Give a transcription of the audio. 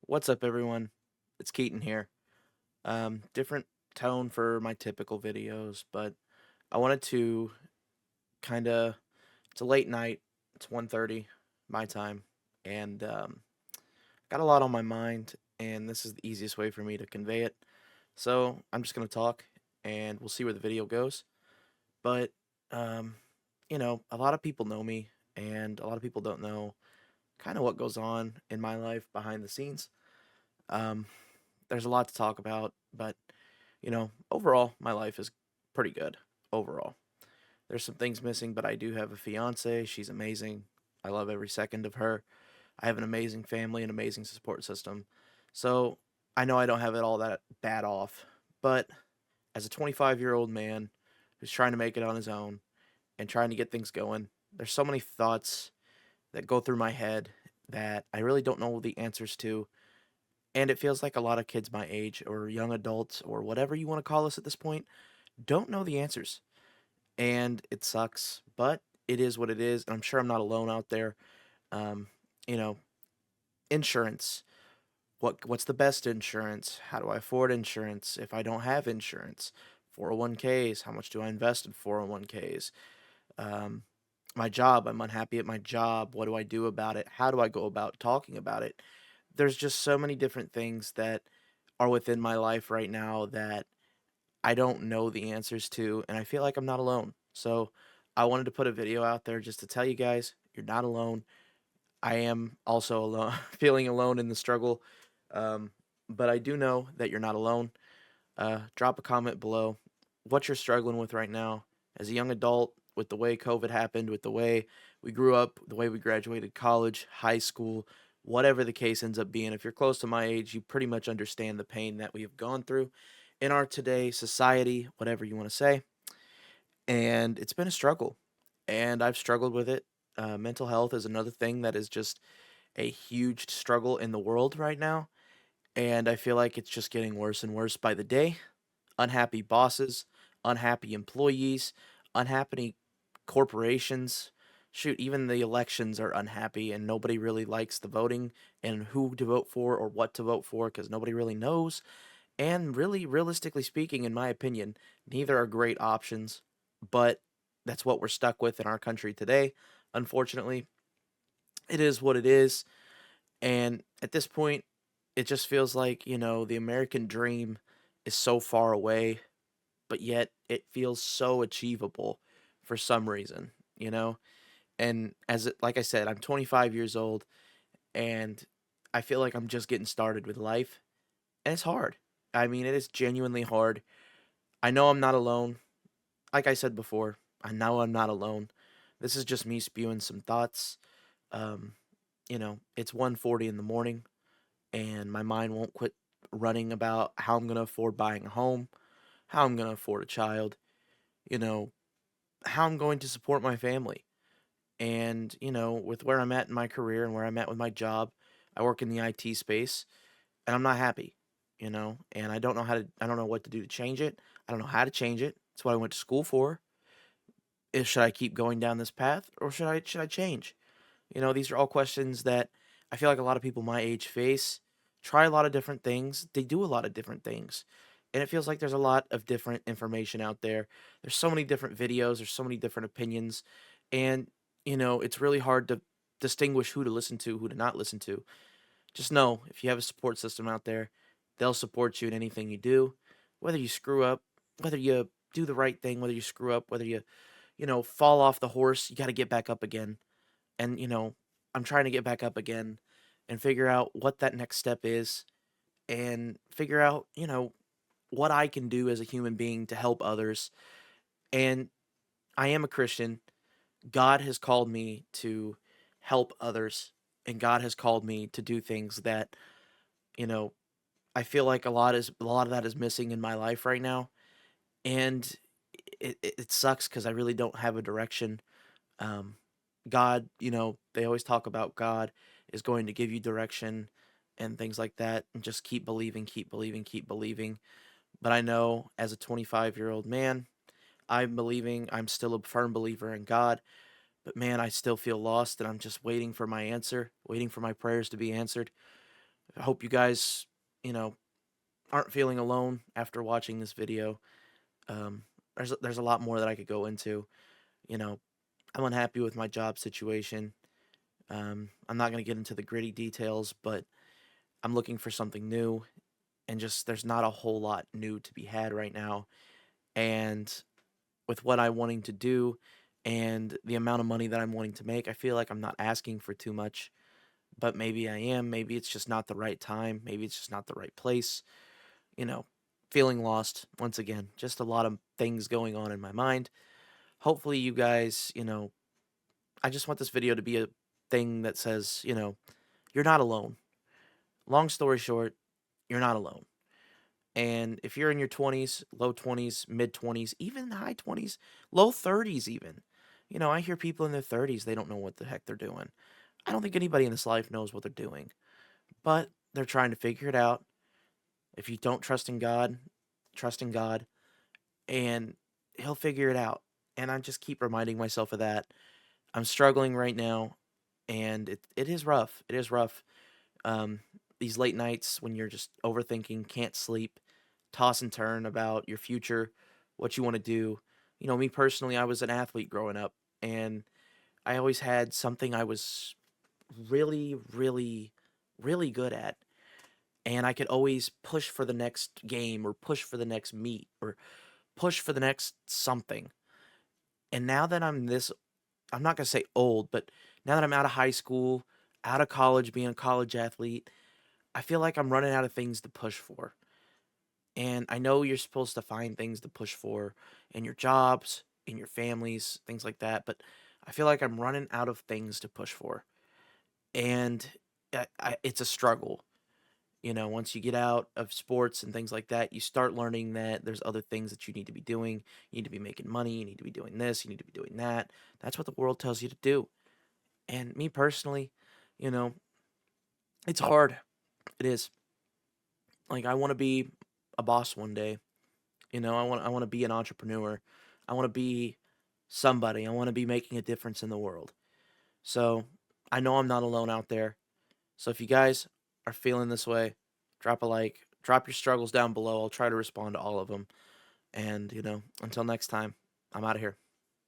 What's up, everyone? It's Keaton here. Different tone for my typical videos, but I wanted to kind of. It's a late night. It's 1:30 my time, and got a lot on my mind, and this is the easiest way for me to convey it. So I'm just gonna talk, and we'll see where the video goes. But um, a lot of people know me, and a lot of people don't know kind of what goes on in my life behind the scenes. Um, there's a lot to talk about, but overall, my life is pretty good overall. There's some things missing, but I do have a fiance. She's amazing. I love every second of her. I have an amazing family, an amazing support system. So I know I don't have it all that bad off, but as a 25-year-old man who's trying to make it on his own and trying to get things going, there's so many thoughts that go through my head that I really don't know the answers to. And it feels like a lot of kids my age or young adults or whatever you want to call us at this point don't know the answers. And it sucks, but it is what it is. And I'm sure I'm not alone out there. Um, you know, Insurance. What's the best insurance? How do I afford insurance if I don't have insurance? 401ks, how much do I invest in 401ks? Um, my job, I'm unhappy at my job. What do I do about it? How do I go about talking about it? There's just so many different things that are within my life right now that I don't know the answers to, and I feel like I'm not alone. So I wanted to put a video out there just to tell you guys you're not alone. I am also alone, feeling alone in the struggle, um, but I do know that you're not alone. Drop a comment below what you're struggling with right now as a young adult, with the way COVID happened, with the way we grew up, the way we graduated college, high school, whatever the case ends up being. If you're close to my age, you pretty much understand the pain that we have gone through in our today society, whatever you want to say. And it's been a struggle, and I've struggled with it. Mental health is another thing that is just a huge struggle in the world right now. And I feel like it's just getting worse and worse by the day. Unhappy bosses, unhappy employees, unhappy corporations. Shoot, even the elections are unhappy, and nobody really likes the voting and who to vote for or what to vote for because nobody really knows. And really, realistically speaking, in my opinion, neither are great options, but that's what we're stuck with in our country today. Unfortunately, it is what it is. And at this point, it just feels like, the American dream is so far away, but yet it feels so achievable for some reason, you know? And like I said, I'm 25 years old, and I feel like I'm just getting started with life, and it's hard. I mean, it is genuinely hard. I know I'm not alone. Like I said before, I know I'm not alone. This is just me spewing some thoughts. Um, it's 1:40 in the morning, and my mind won't quit running about how I'm going to afford buying a home, how I'm going to afford a child, you know, how I'm going to support my family. And, with where I'm at in my career and where I'm at with my job, I work in the IT space, and I'm not happy, and I don't know what to do to change it. I don't know how to change it. That's what I went to school for. Should I keep going down this path, or should I change? These are all questions that I feel like a lot of people my age face. Try a lot of different things. They do a lot of different things. And it feels like there's a lot of different information out there. There's so many different videos, there's so many different opinions. And, it's really hard to distinguish who to listen to, who to not listen to. Just know if you have a support system out there, they'll support you in anything you do. Whether you screw up, whether you do the right thing, whether you screw up, whether you fall off the horse, you got to get back up again. And, I'm trying to get back up again and figure out what that next step is and figure out, what I can do as a human being to help others. And I am a Christian. God has called me to help others, and God has called me to do things that, you know, I feel like a lot of that is missing in my life right now. And it sucks because I really don't have a direction. Um, God, they always talk about God is going to give you direction and things like that, and just keep believing, keep believing, keep believing. But I know as a 25-year-old man, I'm still a firm believer in God, but man, I still feel lost, and I'm just waiting for my answer, waiting for my prayers to be answered. I hope you guys, you know, aren't feeling alone after watching this video. Um, there's a lot more that I could go into. You know, I'm unhappy with my job situation. I'm not going to get into the gritty details, but I'm looking for something new, and just there's not a whole lot new to be had right now. And with what I'm wanting to do and the amount of money that I'm wanting to make, I feel like I'm not asking for too much, but maybe I am. Maybe it's just not the right time. Maybe it's just not the right place. You know, feeling lost once again. Just a lot of things going on in my mind. Hopefully, you guys, I just want this video to be a thing that says, you're not alone. Long story short, you're not alone. And if you're in your 20s, low 20s, mid 20s, even high 20s, low 30s, even, I hear people in their 30s, they don't know what the heck they're doing. I don't think anybody in this life knows what they're doing, but they're trying to figure it out. If you don't trust in God, and He'll figure it out. And I just keep reminding myself of that. I'm struggling right now, and it is rough. It is rough. Um, these late nights when you're just overthinking, can't sleep, toss and turn about your future, what you want to do. Me personally, I was an athlete growing up, and I always had something I was really, really, really good at. And I could always push for the next game or push for the next meet or push for the next something. And now that I'm not going to say old, but now that I'm out of high school, out of college, being a college athlete, I feel like I'm running out of things to push for. And I know you're supposed to find things to push for in your jobs, in your families, things like that, but I feel like I'm running out of things to push for. And it's a struggle. Once you get out of sports and things like that, you start learning that there's other things that you need to be doing. You need to be making money. You need to be doing this. You need to be doing that. That's what the world tells you to do. And me personally, you know, it's hard. It is. Like I want to be a boss one day. I want to be an entrepreneur. I want to be somebody. I want to be making a difference in the world. So, I know I'm not alone out there. So if you guys are feeling this way, drop a like, drop your struggles down below. I'll try to respond to all of them. And, until next time, I'm out of here.